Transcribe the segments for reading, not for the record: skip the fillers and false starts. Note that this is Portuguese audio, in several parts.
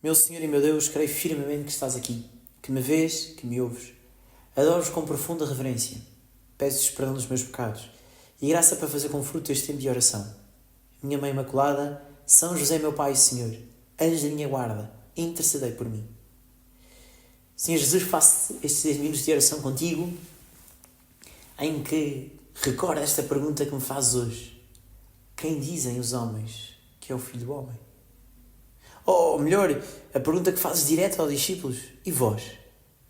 Meu Senhor e meu Deus, creio firmemente que estás aqui, que me vês, que me ouves. Adoro-vos com profunda reverência. Peço-vos perdão dos meus pecados e graça para fazer com fruto este tempo de oração. Minha Mãe Imaculada, São José, meu Pai e Senhor, anjo da minha guarda, intercedei por mim. Senhor Jesus, faço estes 10 minutos de oração contigo, em que recordo esta pergunta que me fazes hoje. Quem dizem os homens que é o Filho do Homem? Ou melhor, a pergunta que fazes direto aos discípulos. E vós?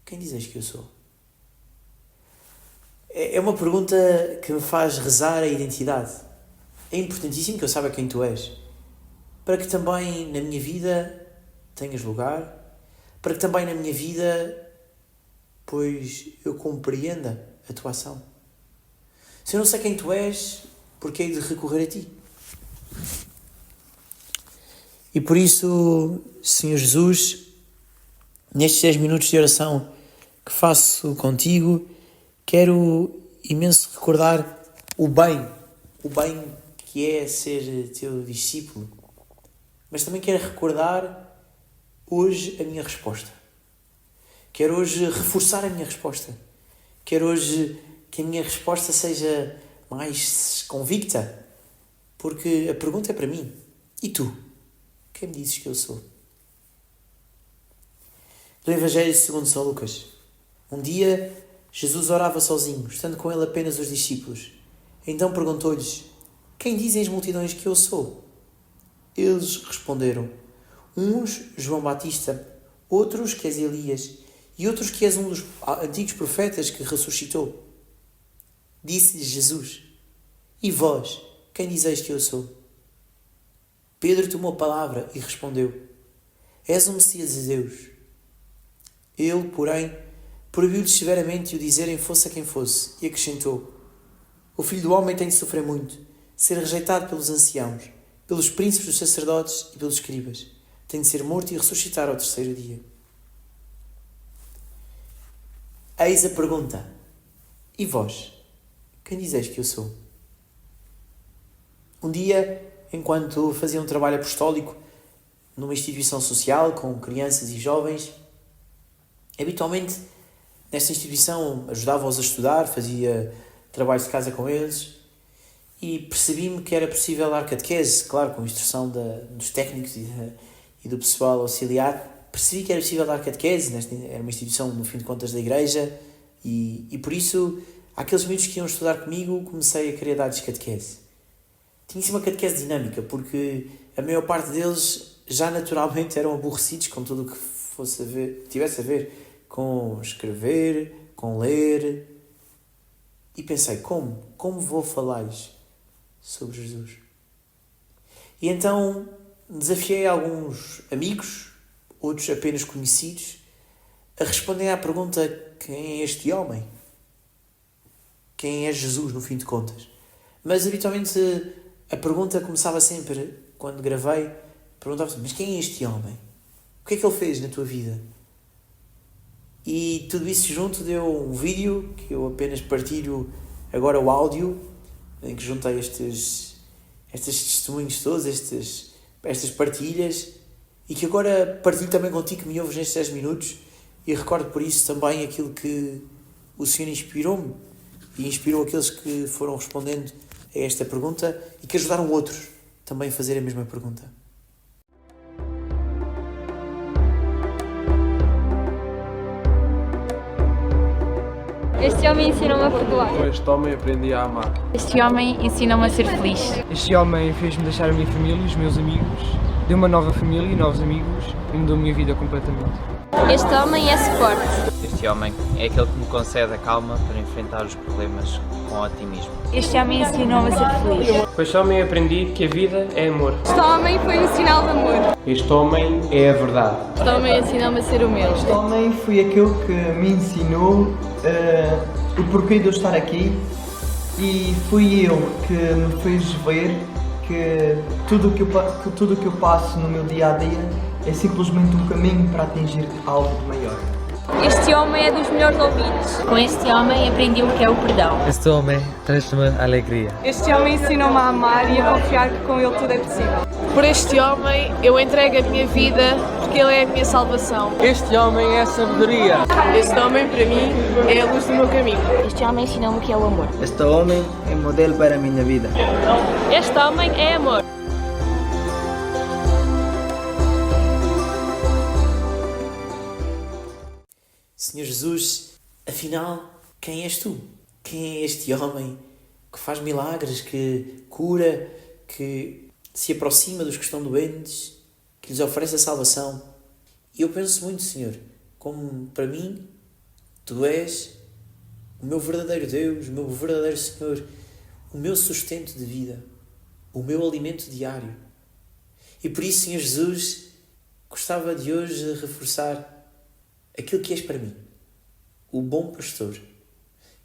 Quem dizeis que eu sou? É uma pergunta que me faz rezar a identidade. É importantíssimo que eu saiba quem tu és, para que também na minha vida tenhas lugar, para que também na minha vida, pois, eu compreenda a tua ação. Se eu não sei quem tu és, porque hei de recorrer a ti? E por isso, Senhor Jesus, nestes 10 minutos de oração que faço contigo, quero imenso recordar o bem que é ser teu discípulo. Mas também quero recordar hoje a minha resposta. Quero hoje reforçar a minha resposta. Quero hoje que a minha resposta seja mais convicta, porque a pergunta é para mim. E tu? Quem me dizes que eu sou? Do Evangelho segundo São Lucas. Um dia, Jesus orava sozinho, estando com ele apenas os discípulos. Então perguntou-lhes: quem dizem as multidões que eu sou? Eles responderam: uns, João Batista, outros que és Elias, e outros que és um dos antigos profetas que ressuscitou. Disse-lhes Jesus: e vós, quem dizeis que eu sou? Pedro tomou a palavra e respondeu: és o Messias de Deus. Ele, porém, proibiu-lhes severamente o dizerem fosse a quem fosse, e acrescentou: o Filho do Homem tem de sofrer muito, ser rejeitado pelos anciãos, pelos príncipes dos sacerdotes e pelos escribas, tem de ser morto e ressuscitar ao terceiro dia. Eis a pergunta: e vós, quem dizeis que eu sou? Um dia, enquanto fazia um trabalho apostólico numa instituição social com crianças e jovens, habitualmente nesta instituição ajudava-os a estudar, fazia trabalhos de casa com eles e percebi-me que era possível dar catequese, claro, com a instrução dos técnicos e do pessoal auxiliar. Percebi que era possível dar catequese, era uma instituição, no fim de contas, da igreja e por isso, aqueles miúdos que iam estudar comigo, comecei a querer dar-lhes catequese. Tinha-se uma catequese dinâmica, porque a maior parte deles já naturalmente eram aborrecidos com tudo o que tivesse a ver com escrever, com ler. E pensei, como vou falar-lhes sobre Jesus? E então desafiei alguns amigos, outros apenas conhecidos, a responder à pergunta: quem é este homem? Quem é Jesus, no fim de contas? Mas habitualmente a pergunta começava sempre, quando gravei, perguntava-se: mas quem é este homem? O que é que ele fez na tua vida? E tudo isso junto deu um vídeo, que eu apenas partilho agora o áudio, em que juntei estes testemunhos todos, estas partilhas, e que agora partilho também contigo que me ouves nestes 10 minutos, e recordo por isso também aquilo que o Senhor inspirou-me, e inspirou aqueles que foram respondendo a esta pergunta e que ajudaram outros também a fazer a mesma pergunta. Este homem ensinou-me a perdoar. Com este homem aprendi a amar. Este homem ensinou-me a ser feliz. Este homem fez-me deixar a minha família, os meus amigos, deu uma nova família e novos amigos e mudou a minha vida completamente. Este homem é suporte. Este homem é aquele que me concede a calma para enfrentar os problemas com otimismo. Este homem ensinou-me a ser feliz. Com este homem aprendi que a vida é amor. Este homem foi um sinal de amor. Este homem é a verdade. Este homem ensinou-me a ser humilde. Este homem foi aquele que me ensinou o porquê de eu estar aqui e foi ele que me fez ver que tudo o que eu passo no meu dia a dia é simplesmente um caminho para atingir algo de maior. Este homem é dos melhores ouvintes. Com este homem aprendi o que é o perdão. Este homem traz-me alegria. Este homem ensinou-me a amar e a confiar que com ele tudo é possível. Por este homem eu entrego a minha vida porque Ele é a minha salvação. Este homem é a sabedoria. Este homem, para mim, é a luz do meu caminho. Este homem ensinou-me o que é o amor. Este homem é modelo para a minha vida. Este homem é amor. Senhor Jesus, afinal, quem és tu? Quem é este homem que faz milagres, que cura, que se aproxima dos que estão doentes, que lhes oferece a salvação? E eu penso muito, Senhor, como para mim, tu és o meu verdadeiro Deus, o meu verdadeiro Senhor, o meu sustento de vida, o meu alimento diário. E por isso, Senhor Jesus, gostava de hoje reforçar aquilo que és para mim, o bom pastor,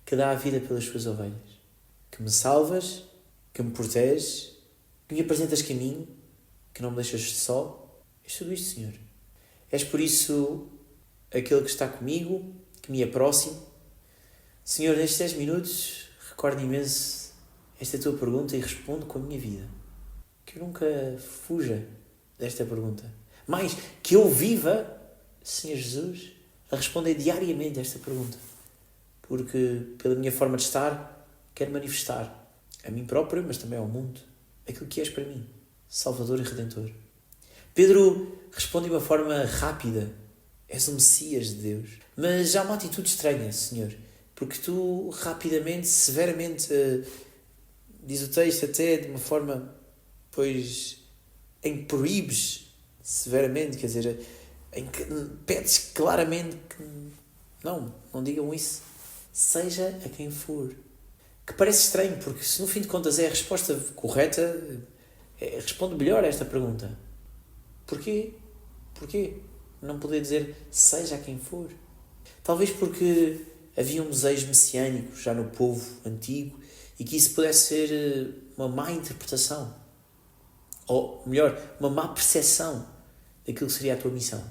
que dá a vida pelas suas ovelhas, que me salvas, que me proteges, que me apresentas caminho, que não me deixas só. És tudo isto, Senhor. És por isso aquele que está comigo, que me aproxima. Senhor, nestes 10 minutos, recordo imenso esta tua pergunta e respondo com a minha vida. Que eu nunca fuja desta pergunta. Mais, que eu viva, Senhor Jesus, a responder diariamente a esta pergunta. Porque, pela minha forma de estar, quero manifestar a mim próprio, mas também ao mundo, aquilo que és para mim, Salvador e Redentor. Pedro responde de uma forma rápida: és o Messias de Deus. Mas há uma atitude estranha, Senhor, porque tu rapidamente, severamente, diz o texto até de uma forma, pois, em que proíbes severamente, quer dizer, em que pedes claramente que não digam isso, seja a quem for. Que parece estranho, porque se no fim de contas é a resposta correta, responde melhor a esta pergunta. Porquê? Porquê não poder dizer seja a quem for? Talvez porque havia um desejo messiânico já no povo antigo e que isso pudesse ser uma má interpretação. Ou, melhor, uma má percepção daquilo que seria a tua missão.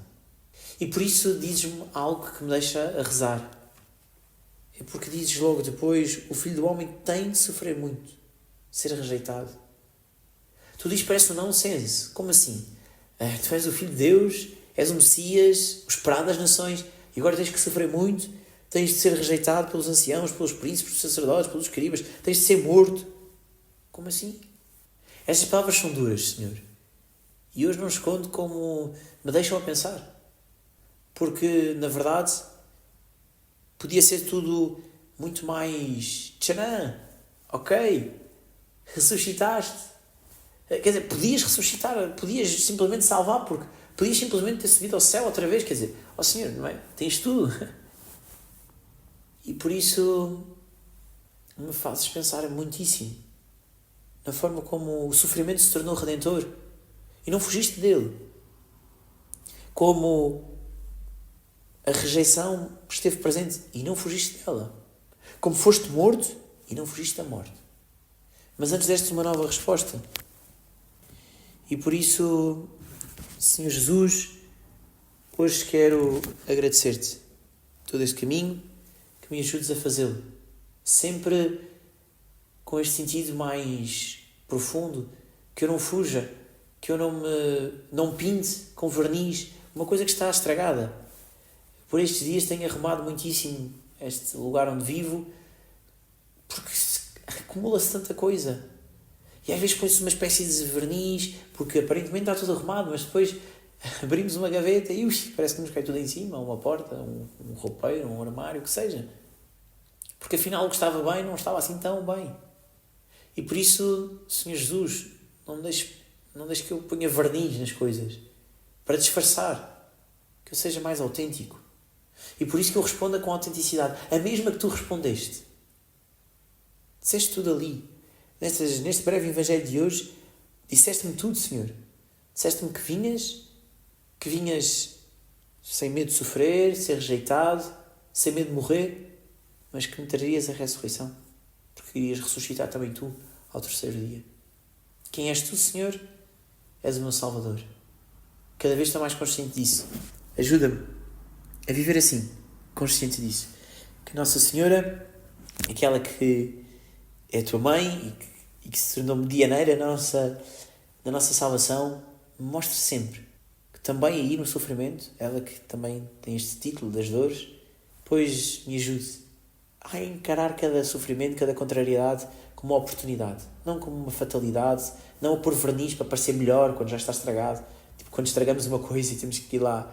E por isso dizes-me algo que me deixa a rezar. É porque dizes logo depois: o Filho do Homem tem de sofrer muito, ser rejeitado. Tu dizes, parece um nonsense. Como assim? Tu és o Filho de Deus, és o Messias, o esperado das nações, e agora tens que sofrer muito, tens de ser rejeitado pelos anciãos, pelos príncipes, pelos sacerdotes, pelos escribas, tens de ser morto. Como assim? Estas palavras são duras, Senhor. E hoje não escondo como me deixam a pensar. Porque, na verdade, podia ser tudo muito mais tchanã, ok, ressuscitaste. Quer dizer, podias ressuscitar, podias simplesmente salvar, porque podias simplesmente ter subido ao céu outra vez, quer dizer, ó Senhor, não é? Tens tudo. E por isso me fazes pensar muitíssimo na forma como o sofrimento se tornou redentor e não fugiste dele. Como a rejeição esteve presente e não fugiste dela. Como foste morto e não fugiste da morte. Mas antes deste uma nova resposta. E por isso, Senhor Jesus, hoje quero agradecer-te todo este caminho, que me ajudes a fazê-lo. Sempre com este sentido mais profundo, que eu não fuja, que eu não pinte com verniz uma coisa que está estragada. Por estes dias tenho arrumado muitíssimo este lugar onde vivo, porque acumula-se tanta coisa. E às vezes põe-se uma espécie de verniz, porque aparentemente está tudo arrumado, mas depois abrimos uma gaveta e parece que nos cai tudo em cima, uma porta, um roupeiro, um armário, o que seja. Porque afinal o que estava bem não estava assim tão bem. E por isso, Senhor Jesus, não deixe que eu ponha verniz nas coisas, para disfarçar, que eu seja mais autêntico. E por isso que eu responda com autenticidade, a mesma que tu respondeste. Disseste tudo ali. Neste breve evangelho de hoje, disseste-me tudo, Senhor. Disseste-me que vinhas sem medo de sofrer, de ser rejeitado, sem medo de morrer, mas que me trarias a ressurreição, porque irias ressuscitar também tu ao terceiro dia. Quem és tu, Senhor? És o meu Salvador. Cada vez estou mais consciente disso. Ajuda-me a viver assim, consciente disso. Que Nossa Senhora, aquela que é a tua mãe e que se tornou medianeira da nossa salvação, me mostre sempre que também aí no sofrimento, ela que também tem este título das dores, pois me ajude a encarar cada sofrimento, cada contrariedade como uma oportunidade, não como uma fatalidade, não a pôr verniz para parecer melhor quando já está estragado. Tipo, quando estragamos uma coisa e temos que ir lá,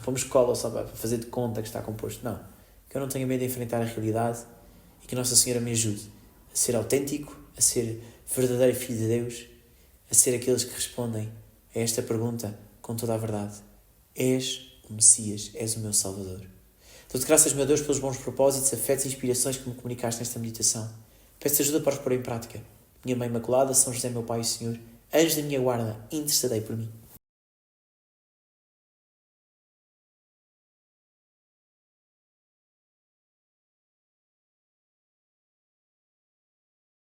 pomos cola só para fazer de conta que está composto. Não. Que eu não tenha medo de enfrentar a realidade e que Nossa Senhora me ajude a ser autêntico, a ser verdadeiro filho de Deus, a ser aqueles que respondem a esta pergunta com toda a verdade. És o Messias, és o meu Salvador. Dou-te graças, meu Deus, pelos bons propósitos, afetos e inspirações que me comunicaste nesta meditação. Peço-te ajuda para os pôr em prática. Minha Mãe Imaculada, São José, meu Pai e Senhor, anjo da minha guarda, intercedei por mim.